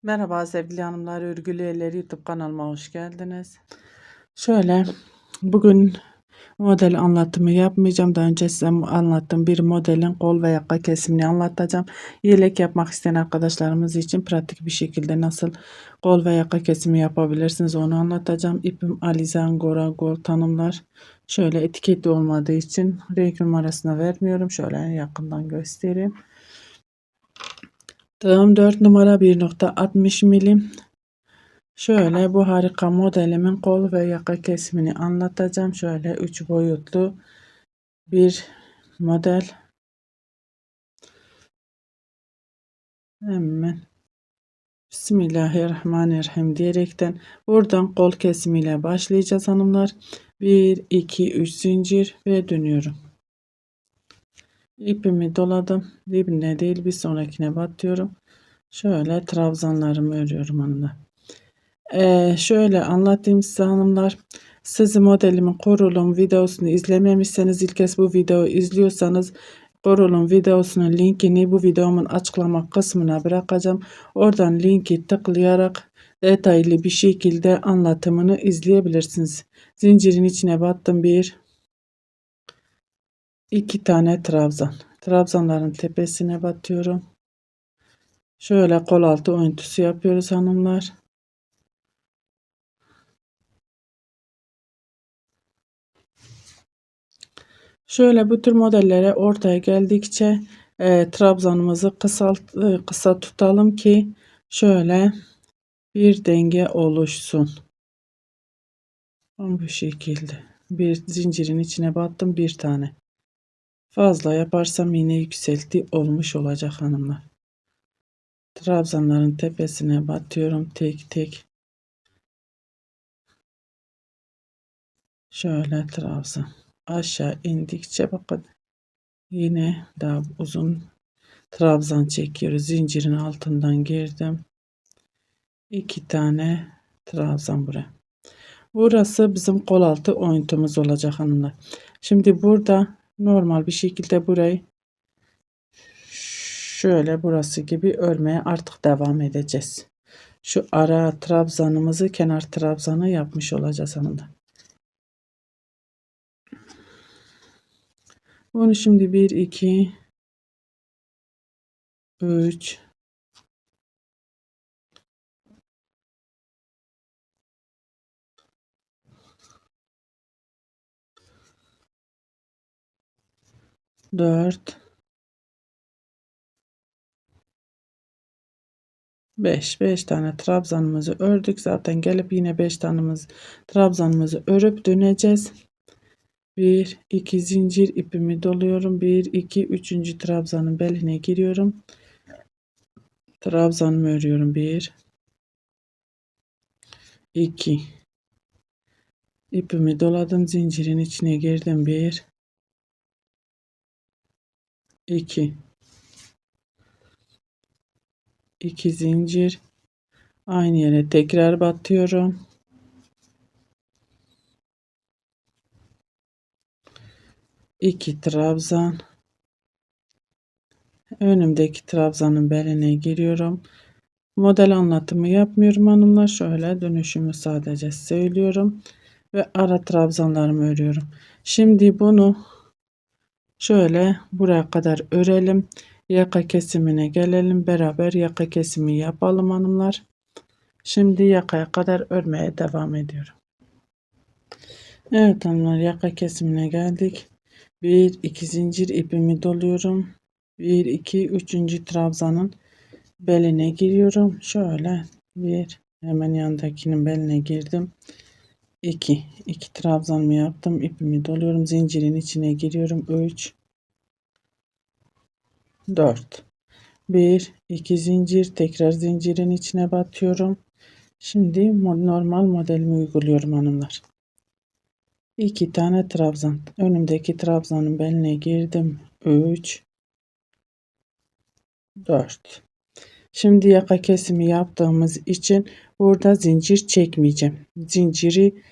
Merhaba sevgili hanımlar, Örgülü Elleri YouTube kanalıma hoş geldiniz. Şöyle bugün model anlatımı yapmayacağım. Daha önce size anlattığım bir modelin kol ve yaka kesimini anlatacağım. Yelek yapmak isteyen arkadaşlarımız için pratik bir şekilde nasıl kol ve yaka kesimi yapabilirsiniz onu anlatacağım. İpim Alize Angora Gold tanımlar. Şöyle etiketli olmadığı için renk numarasını vermiyorum. Şöyle yakından göstereyim. Tığım 4 numara 1.60 milim. Şöyle bu harika modelimin kol ve yaka kesimini anlatacağım. Şöyle 3 boyutlu bir model. Hemen Bismillahirrahmanirrahim diyerekten buradan kol kesimiyle başlayacağız hanımlar. 1 2 3 zincir ve dönüyorum. İpimi doladım. Dibine değil bir sonrakine batıyorum. Şöyle trabzanlarımı örüyorum hanımlar. Şöyle anlatayım size hanımlar. Siz modelimin kurulum videosunu izlememişseniz ilk kez bu videoyu izliyorsanız kurulum videosunun linkini bu videomun açıklama kısmına bırakacağım. Oradan linki tıklayarak detaylı bir şekilde anlatımını izleyebilirsiniz. Zincirin içine battım. 2 tane trabzan. Trabzanların tepesine batıyorum. Şöyle kol altı oyuntusu yapıyoruz hanımlar. Şöyle bu tür modellere ortaya geldikçe trabzanımızı kısa tutalım ki şöyle bir denge oluşsun. Bu şekilde bir zincirin içine battım, bir tane fazla yaparsam yine yükselti olmuş olacak hanımlar. Trabzanların tepesine batıyorum tek tek. Şöyle trabzan aşağı indikçe bakın yine daha uzun trabzan çekiyoruz. Zincirin altından girdim. 2 tane trabzan buraya. Burası bizim kol altı oyuntumuz olacak hanımlar. Şimdi burada normal bir şekilde burayı şöyle burası gibi örmeye artık devam edeceğiz. Şu ara trabzanımızı kenar trabzanı yapmış olacağız hanımlar. Bunu şimdi 1 2 3 4 5 tane trabzanımızı ördük. Zaten gelip yine 5 tanemiz trabzanımızı örüp döneceğiz. 1 2 zincir ipimi doluyorum. 1 2 3. trabzanın beline giriyorum. Trabzanımı örüyorum. 1 2 ipimi doladım. Zincirin içine girdim. 1 2 2 zincir aynı yere tekrar batıyorum. 2 trabzan önümdeki trabzanın beline giriyorum. Model anlatımı yapmıyorum hanımlar. Şöyle dönüşümü sadece söylüyorum ve ara trabzanlarımı örüyorum. Şimdi bunu şöyle buraya kadar örelim. Yaka kesimine gelelim. Beraber yaka kesimi yapalım hanımlar. Şimdi yakaya kadar örmeye devam ediyorum. Evet hanımlar, yaka kesimine geldik. 1 2 zincir ipimi doluyorum. 1 2 3. trabzanın beline giriyorum. Şöyle bir hemen yandakinin beline girdim. 2 trabzanımı yaptım. İpimi doluyorum. Zincirin içine giriyorum. 3 4 1 2 zincir tekrar zincirin içine batıyorum. Şimdi normal modelimi uyguluyorum hanımlar. 2 tane trabzan. Önümdeki trabzanın beline girdim. 3 4 Şimdi yaka kesimi yaptığımız için burada zincir çekmeyeceğim. Zinciri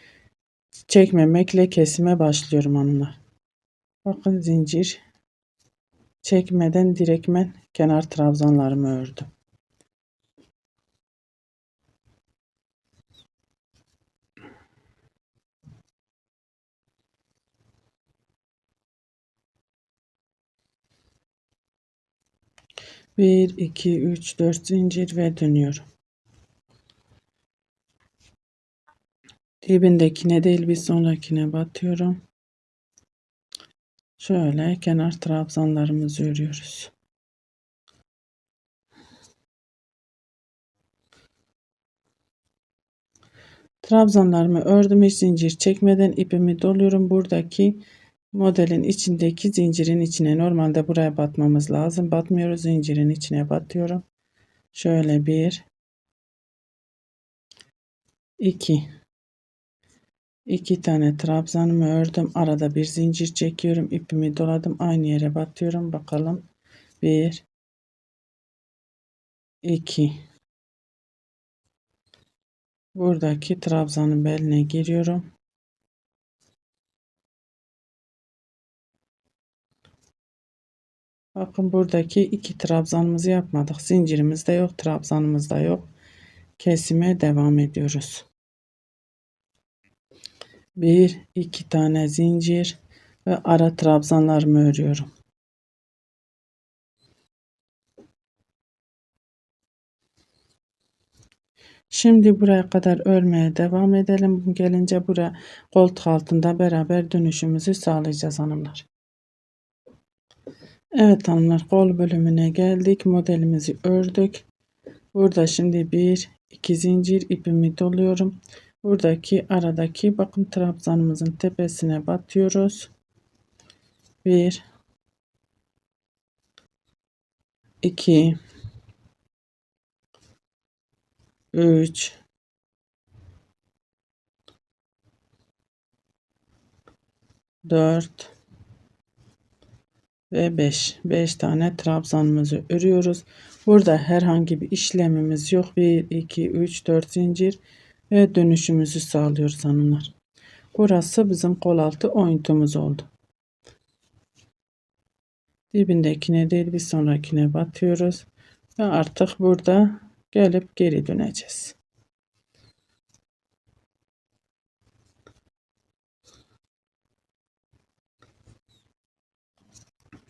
çekmemekle kesime başlıyorum hanımlar. Bakın zincir çekmeden direktmen kenar trabzanlarımı ördüm. 1 2 3 4 zincir ve dönüyorum. Dibindekine değil bir sonrakine batıyorum. Şöyle kenar trabzanlarımızı örüyoruz. Trabzanlarımı ördüm, hiç zincir çekmeden ipimi doluyorum. Buradaki modelin içindeki zincirin içine, normalde buraya batmamız lazım. Batmıyoruz, zincirin içine batıyorum. Şöyle 1 2 tane trabzanımı ördüm. Arada bir zincir çekiyorum. İpimi doladım. Aynı yere batıyorum. Bakalım. 1 2 Buradaki trabzanın beline giriyorum. Bakın buradaki iki trabzanımızı yapmadık. Zincirimiz de yok, trabzanımız da yok. Kesime devam ediyoruz. 1 2 tane zincir ve ara trabzanlarımı örüyorum. Şimdi buraya kadar örmeye devam edelim. Gelince buraya koltuk altında beraber dönüşümüzü sağlayacağız hanımlar. Evet hanımlar, kol bölümüne geldik. Modelimizi ördük. Burada şimdi 1 2 zincir ipimi doluyorum. Buradaki aradaki bakın trabzanımızın tepesine batıyoruz. 1 2 3 4 ve 5 tane trabzanımızı örüyoruz. Burada herhangi bir işlemimiz yok. 1 2 3 4 zincir ve dönüşümüzü sağlıyoruz hanımlar. Burası bizim kol altı oyuntumuz oldu. Dibindekine değil bir sonrakine batıyoruz ve artık burada gelip geri döneceğiz.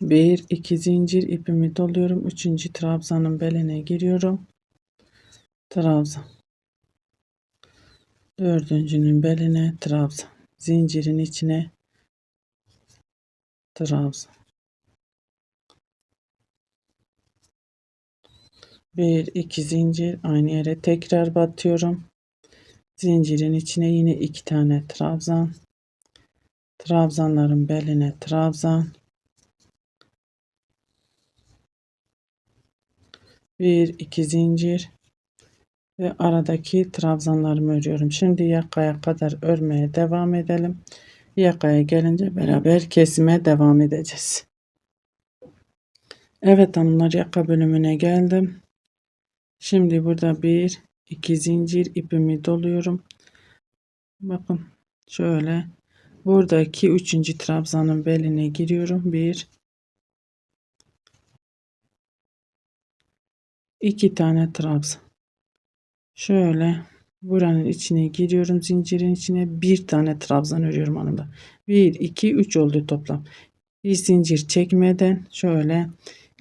1 2 zincir ipimi doluyorum. 3. trabzanın beline giriyorum. Trabzan. 4.'nün beline trabzan. Zincirin içine trabzan. 1 2 zincir aynı yere tekrar batıyorum. Zincirin içine yine 2 tane trabzan. Trabzanların beline trabzan. 1 2 zincir ve aradaki trabzanlarımı örüyorum. Şimdi yakaya kadar örmeye devam edelim. Yakaya gelince beraber kesime devam edeceğiz. Evet hanımlar, yaka bölümüne geldim. Şimdi burada 1 2 zincir ipimi doluyorum. Bakın şöyle buradaki 3. trabzanın beline giriyorum. 1 2 tane trabzan. Şöyle buranın içine giriyorum. Zincirin içine bir tane trabzan örüyorum hanımlar. 1 2 3 oldu toplam. Bir zincir çekmeden şöyle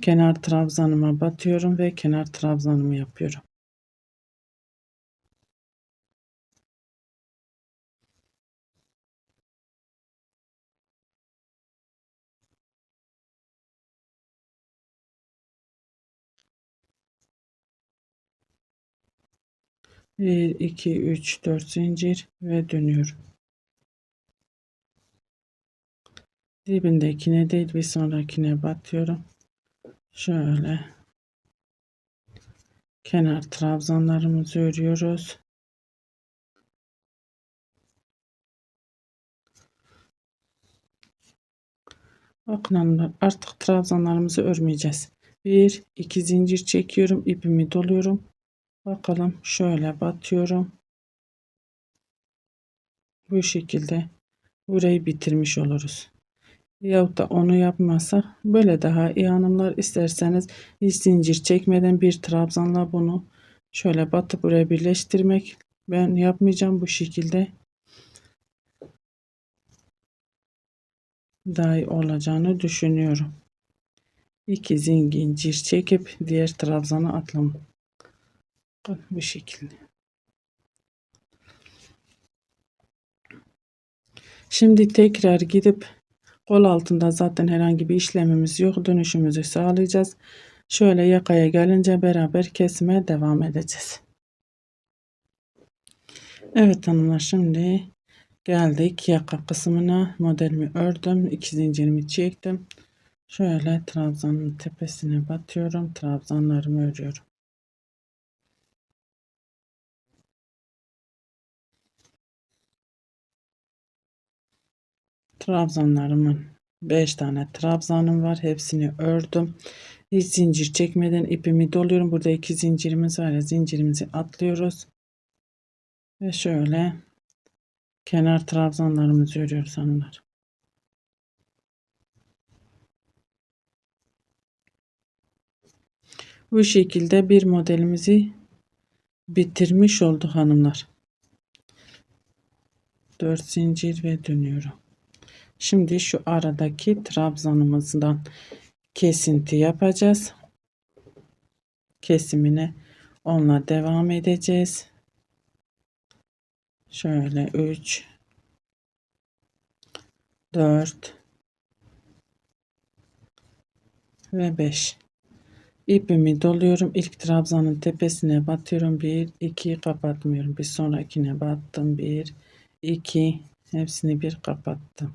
kenar trabzanıma batıyorum ve kenar trabzanımı yapıyorum. Bir 2 3 4 zincir ve dönüyorum. Dibindekine değil bir sonrakine batıyorum. Şöyle kenar trabzanlarımızı örüyoruz. Bakın hanımlar, artık trabzanlarımızı örmeyeceğiz. 1 2 zincir çekiyorum, ipimi doluyorum. Bakalım şöyle batıyorum. Bu şekilde burayı bitirmiş oluruz. Yahut da onu yapmazsak böyle daha iyi hanımlar. İsterseniz hiç zincir çekmeden bir trabzanla bunu şöyle batıp buraya birleştirmek. Ben yapmayacağım, bu şekilde daha iyi olacağını düşünüyorum. 2 zincir çekip diğer trabzana atlam. Bu şekilde. Şimdi tekrar gidip kol altında zaten herhangi bir işlemimiz yok. Dönüşümüzü sağlayacağız. Şöyle yakaya gelince beraber kesmeye devam edeceğiz. Evet hanımlar, şimdi geldik yaka kısmına. Modelimi ördüm. 2 zincirimi çektim. Şöyle trabzanın tepesine batıyorum. Trabzanlarımı örüyorum. Trabzanlarımın 5 tane trabzanım var. Hepsini ördüm. Hiç zincir çekmeden ipimi doluyorum. Burada 2 zincirimiz var ya, zincirimizi atlıyoruz. Ve şöyle kenar trabzanlarımızı örüyoruz hanımlar. Bu şekilde bir modelimizi bitirmiş olduk hanımlar. 4 zincir ve dönüyorum. Şimdi şu aradaki trabzanımızdan kesinti yapacağız. Kesimine onunla devam edeceğiz. Şöyle 3 4 ve 5 ipimi doluyorum. İlk trabzanın tepesine batıyorum. 1 2 kapatmıyorum. Bir sonrakine battım. 1 2 hepsini bir kapattım.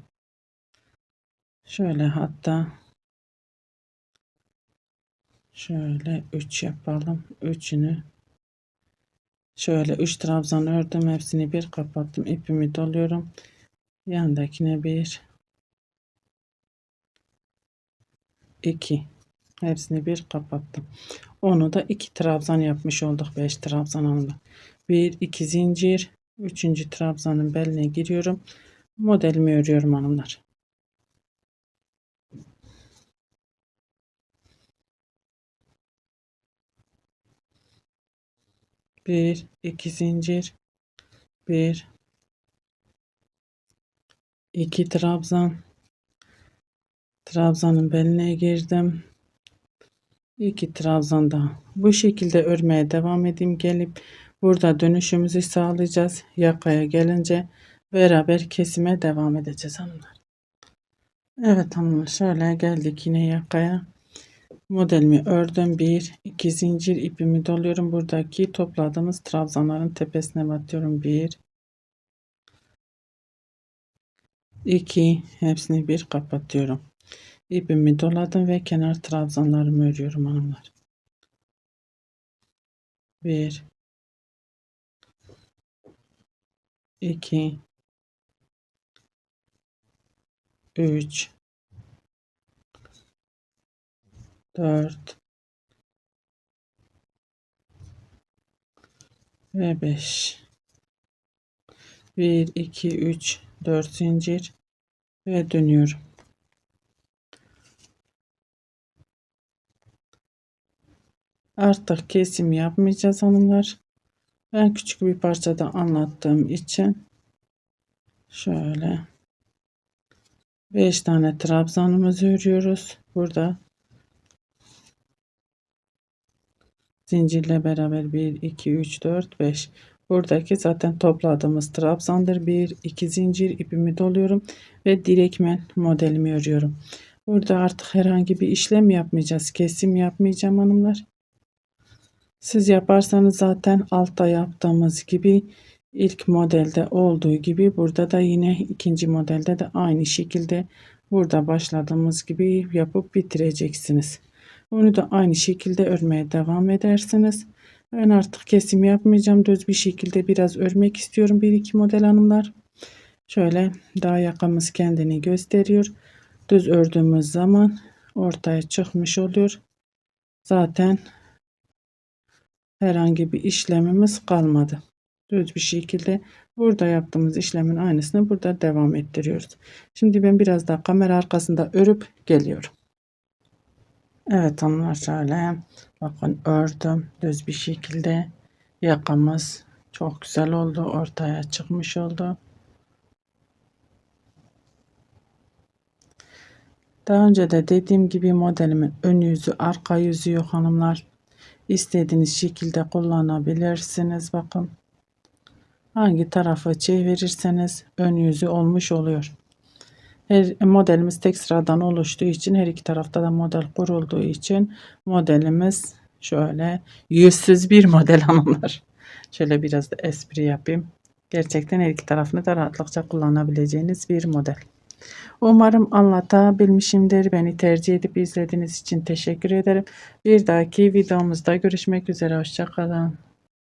Şöyle hatta şöyle 3 yapalım. Üçünü şöyle 3 trabzan ördüm. Hepsini bir kapattım. İpimi doluyorum. Yandakine 1 2 hepsini bir kapattım. Onu da 2 trabzan yapmış olduk. 5 trabzan aldım. 1 2 zincir, 3. trabzanın beline giriyorum. Modelimi örüyorum hanımlar. 1 2 zincir, 1 2 trabzan, trabzanın beline girdim. 2 trabzan daha. Bu şekilde örmeye devam edeyim. Gelip burada dönüşümüzü sağlayacağız. Yakaya gelince beraber kesime devam edeceğiz hanımlar. Evet hanımlar, şöyle geldik yine yakaya. Modelimi ördüm. 1 2 zincir ipimi doluyorum. Buradaki topladığımız trabzanların tepesine batıyorum. 1 2 hepsini bir kapatıyorum. İpimi doladım ve kenar trabzanlarımı örüyorum hanımlar. 1 2 3 4 ve 5 1 2 3 4 zincir ve dönüyorum. Artık kesim yapmayacağız hanımlar. Ben küçük bir parçada anlattığım için şöyle 5 tane trabzanımızı örüyoruz. Burada zincirle beraber 1 2 3 4 5. Buradaki zaten topladığımız trabzandır. 1 2 zincir ipimi doluyorum ve direktmen modelimi örüyorum. Burada artık herhangi bir işlem yapmayacağız. Kesim yapmayacağım hanımlar. Siz yaparsanız zaten altta yaptığımız gibi ilk modelde olduğu gibi burada da yine ikinci modelde de aynı şekilde burada başladığımız gibi yapıp bitireceksiniz. Onu da aynı şekilde örmeye devam edersiniz. Ben artık kesim yapmayacağım. Düz bir şekilde biraz örmek istiyorum. Bir iki model hanımlar. Şöyle daha yakamız kendini gösteriyor. Düz ördüğümüz zaman ortaya çıkmış oluyor. Zaten herhangi bir işlemimiz kalmadı. Düz bir şekilde burada yaptığımız işlemin aynısını burada devam ettiriyoruz. Şimdi ben biraz daha kamera arkasında örüp geliyorum. Evet hanımlar, şöyle bakın ördüm düz bir şekilde. Yakamız çok güzel oldu, ortaya çıkmış oldu. Daha önce de dediğim gibi modelimin ön yüzü, arka yüzü yok hanımlar. İstediğiniz şekilde kullanabilirsiniz. Bakın. Hangi tarafa çevirirseniz ön yüzü olmuş oluyor. Modelimiz tek sıradan oluştuğu için, her iki tarafta da model kurulduğu için modelimiz şöyle yüzsüz bir model hanımlar. Şöyle biraz da espri yapayım. Gerçekten her iki tarafını da rahatlıkça kullanabileceğiniz bir model. Umarım anlatabilmişimdir. Beni tercih edip izlediğiniz için teşekkür ederim. Bir dahaki videomuzda görüşmek üzere. Hoşça kalın.